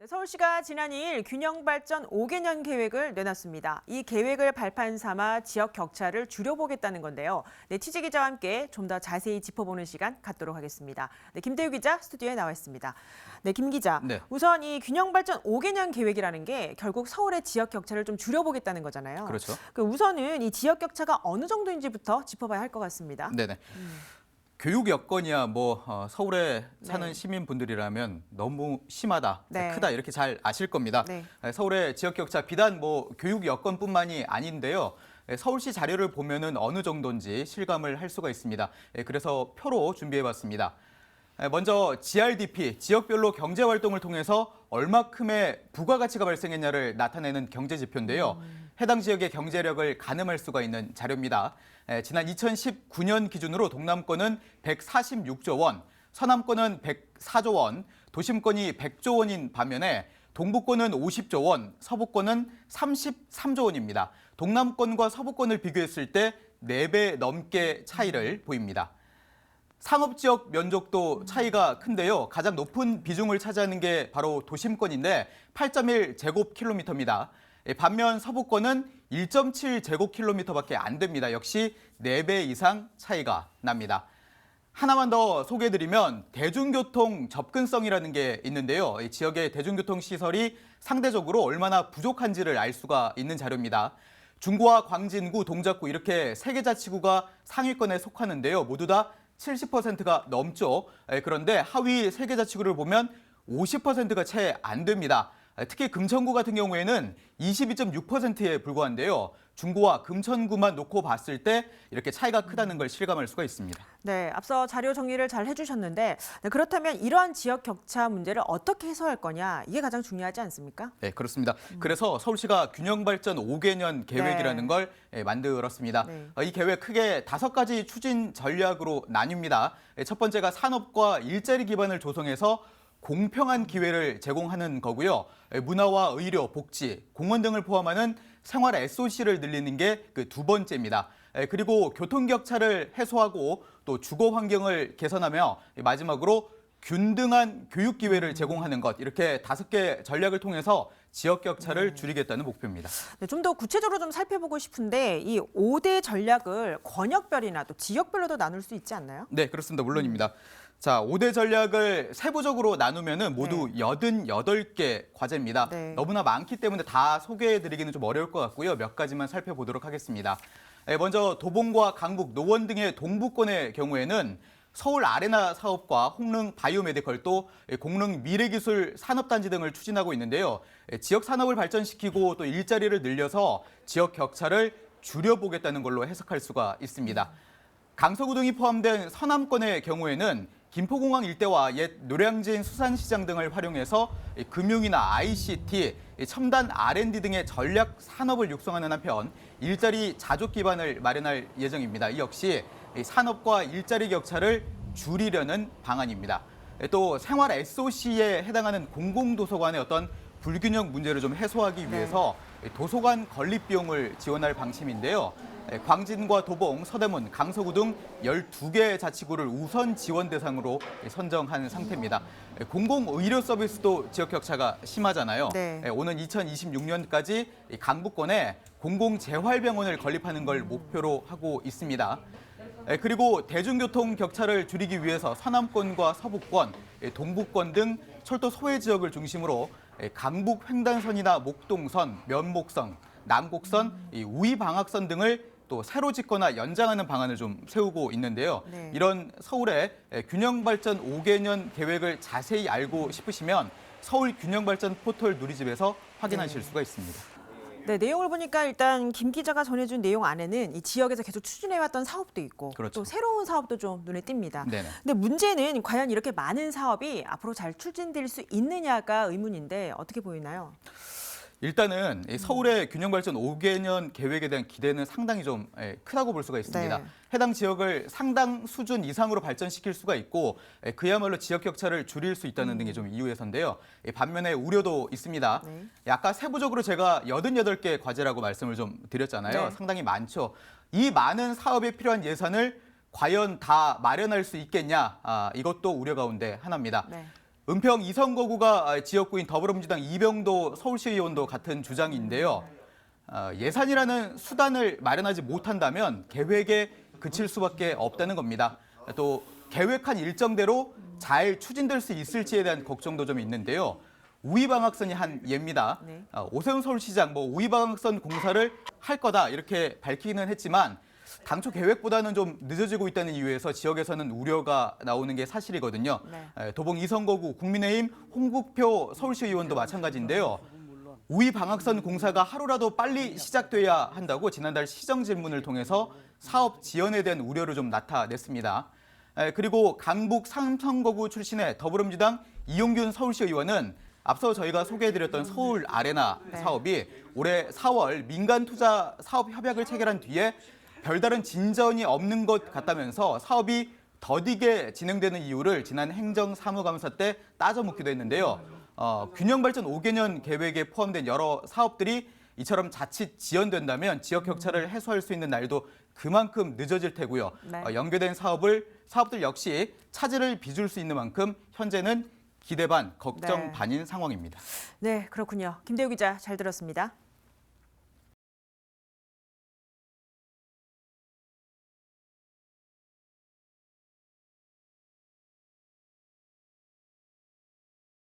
네, 서울시가 지난 2일 균형발전 5개년 계획을 내놨습니다. 이 계획을 발판 삼아 지역 격차를 줄여보겠다는 건데요. 네, 취재 기자와 함께 좀 더 자세히 짚어보는 시간 갖도록 하겠습니다. 네, 김대유 기자 스튜디오에 나와 있습니다. 네, 김 기자. 네. 우선 이 균형발전 5개년 계획이라는 게 결국 서울의 지역 격차를 좀 줄여보겠다는 거잖아요. 그렇죠. 우선은 이 지역 격차가 어느 정도인지부터 짚어봐야 할 것 같습니다. 네네. 교육 여건이야 서울에 사는 네. 시민분들이라면 너무 심하다, 네. 크다 이렇게 잘 아실 겁니다. 네. 서울의 지역 격차 비단 교육 여건뿐만이 아닌데요. 서울시 자료를 보면은 어느 정도인지 실감을 할 수가 있습니다. 그래서 표로 준비해봤습니다. 먼저 GRDP, 지역별로 경제활동을 통해서 얼마큼의 부가가치가 발생했냐를 나타내는 경제지표인데요. 해당 지역의 경제력을 가늠할 수가 있는 자료입니다. 지난 2019년 기준으로 동남권은 146조 원, 서남권은 104조 원, 도심권이 100조 원인 반면에 동부권은 50조 원, 서부권은 33조 원입니다. 동남권과 서부권을 비교했을 때 4배 넘게 차이를 보입니다. 상업지역 면적도 차이가 큰데요. 가장 높은 비중을 차지하는 게 바로 도심권인데 8.1제곱킬로미터입니다. 반면 서부권은 1.7제곱킬로미터밖에 안 됩니다. 역시 4배 이상 차이가 납니다. 하나만 더 소개해드리면 대중교통 접근성이라는 게 있는데요. 이 지역의 대중교통 시설이 상대적으로 얼마나 부족한지를 알 수가 있는 자료입니다. 중구와 광진구, 동작구 이렇게 3개 자치구가 상위권에 속하는데요. 모두 다 70%가 넘죠. 그런데 하위 3개 자치구를 보면 50%가 채 안 됩니다. 특히 금천구 같은 경우에는 22.6%에 불과한데요. 중구와 금천구만 놓고 봤을 때 이렇게 차이가 크다는 걸 실감할 수가 있습니다. 네, 앞서 자료 정리를 잘 해주셨는데 그렇다면 이러한 지역 격차 문제를 어떻게 해소할 거냐 이게 가장 중요하지 않습니까? 네, 그렇습니다. 그래서 서울시가 균형발전 5개년 계획이라는 네. 걸 만들었습니다. 네. 이 계획 크게 5가지 추진 전략으로 나뉩니다. 첫 번째가 산업과 일자리 기반을 조성해서 공평한 기회를 제공하는 거고요. 문화와 의료, 복지, 공원 등을 포함하는 생활 SOC를 늘리는 게 그 2번째입니다. 그리고 교통격차를 해소하고 또 주거 환경을 개선하며 마지막으로 균등한 교육 기회를 제공하는 것, 이렇게 5개 전략을 통해서 지역 격차를 줄이겠다는 목표입니다. 네, 좀 더 구체적으로 좀 살펴보고 싶은데 이 5대 전략을 권역별이나 또 지역별로도 나눌 수 있지 않나요? 네, 그렇습니다. 물론입니다. 자, 5대 전략을 세부적으로 나누면은 모두 88개 과제입니다. 네. 너무나 많기 때문에 다 소개해드리기는 좀 어려울 것 같고요. 몇 가지만 살펴보도록 하겠습니다. 먼저 도봉과 강북, 노원 등의 동부권의 경우에는 서울 아레나 사업과 홍릉 바이오메디컬 또 공릉 미래기술 산업단지 등을 추진하고 있는데요. 지역 산업을 발전시키고 또 일자리를 늘려서 지역 격차를 줄여보겠다는 걸로 해석할 수가 있습니다. 강서구 등이 포함된 서남권의 경우에는 김포공항 일대와 옛 노량진 수산시장 등을 활용해서 금융이나 ICT, 첨단 R&D 등의 전략 산업을 육성하는 한편 일자리 자족 기반을 마련할 예정입니다. 이 역시 산업과 일자리 격차를 줄이려는 방안입니다. 또 생활 SOC에 해당하는 공공도서관의 어떤 불균형 문제를 좀 해소하기 위해서 도서관 건립 비용을 지원할 방침인데요. 광진과 도봉, 서대문, 강서구 등 12개 자치구를 우선 지원 대상으로 선정한 상태입니다. 공공의료 서비스도 지역 격차가 심하잖아요. 네. 오는 2026년까지 강북권에 공공재활병원을 건립하는 걸 목표로 하고 있습니다. 그리고 대중교통 격차를 줄이기 위해서 서남권과 서부권, 동부권 등 철도 소외 지역을 중심으로 강북 횡단선이나 목동선, 면목선, 남곡선, 우이방학선 등을 또 새로 짓거나 연장하는 방안을 좀 세우고 있는데요. 네. 이런 서울의 균형발전 5개년 계획을 자세히 알고 싶으시면 서울 균형발전 포털 누리집에서 확인하실 수가 있습니다. 네, 내용을 보니까 일단 김 기자가 전해준 내용 안에는 이 지역에서 계속 추진해왔던 사업도 있고 그렇죠. 또 새로운 사업도 좀 눈에 띕니다. 네네. 근데 문제는 과연 이렇게 많은 사업이 앞으로 잘 추진될 수 있느냐가 의문인데 어떻게 보이나요? 일단은 이 서울의 균형발전 5개년 계획에 대한 기대는 상당히 좀 크다고 볼 수가 있습니다. 네. 해당 지역을 상당 수준 이상으로 발전시킬 수가 있고 그야말로 지역 격차를 줄일 수 있다는 등의 좀 이유에서인데요. 반면에 우려도 있습니다. 네. 아까 세부적으로 제가 88개 과제라고 말씀을 좀 드렸잖아요. 네. 상당히 많죠. 이 많은 사업에 필요한 예산을 과연 다 마련할 수 있겠냐? 이것도 우려 가운데 하나입니다. 네. 은평 이성거구가 지역구인 더불어민주당 이병도 서울시의원도 같은 주장인데요. 예산이라는 수단을 마련하지 못한다면 계획에 그칠 수밖에 없다는 겁니다. 또 계획한 일정대로 잘 추진될 수 있을지에 대한 걱정도 좀 있는데요. 우이방학선이 한 예입니다. 네. 오세훈 서울시장 우이방학선 공사를 할 거다 이렇게 밝히기는 했지만 당초 계획보다는 좀 늦어지고 있다는 이유에서 지역에서는 우려가 나오는 게 사실이거든요. 네. 도봉 이성거구 국민의힘 홍국표 서울시의원도 마찬가지인데요. 우이방학선 공사가 하루라도 빨리 시작돼야 한다고 지난달 시정질문을 통해서 사업 지연에 대한 우려를 좀 나타냈습니다. 그리고 강북 삼성거구 출신의 더불어민주당 이용균 서울시의원은 앞서 저희가 소개해드렸던 서울 아레나 사업이 올해 4월 민간 투자 사업 협약을 체결한 뒤에 별다른 진전이 없는 것 같다면서 사업이 더디게 진행되는 이유를 지난 행정사무감사 때 따져 묻기도 했는데요. 균형발전 5개년 계획에 포함된 여러 사업들이 이처럼 자칫 지연된다면 지역 격차를 해소할 수 있는 날도 그만큼 늦어질 테고요. 네. 연계된 사업들 역시 차질을 빚을 수 있는 만큼 현재는 기대 반, 걱정 네. 반인 상황입니다. 네, 그렇군요. 김대우 기자 잘 들었습니다.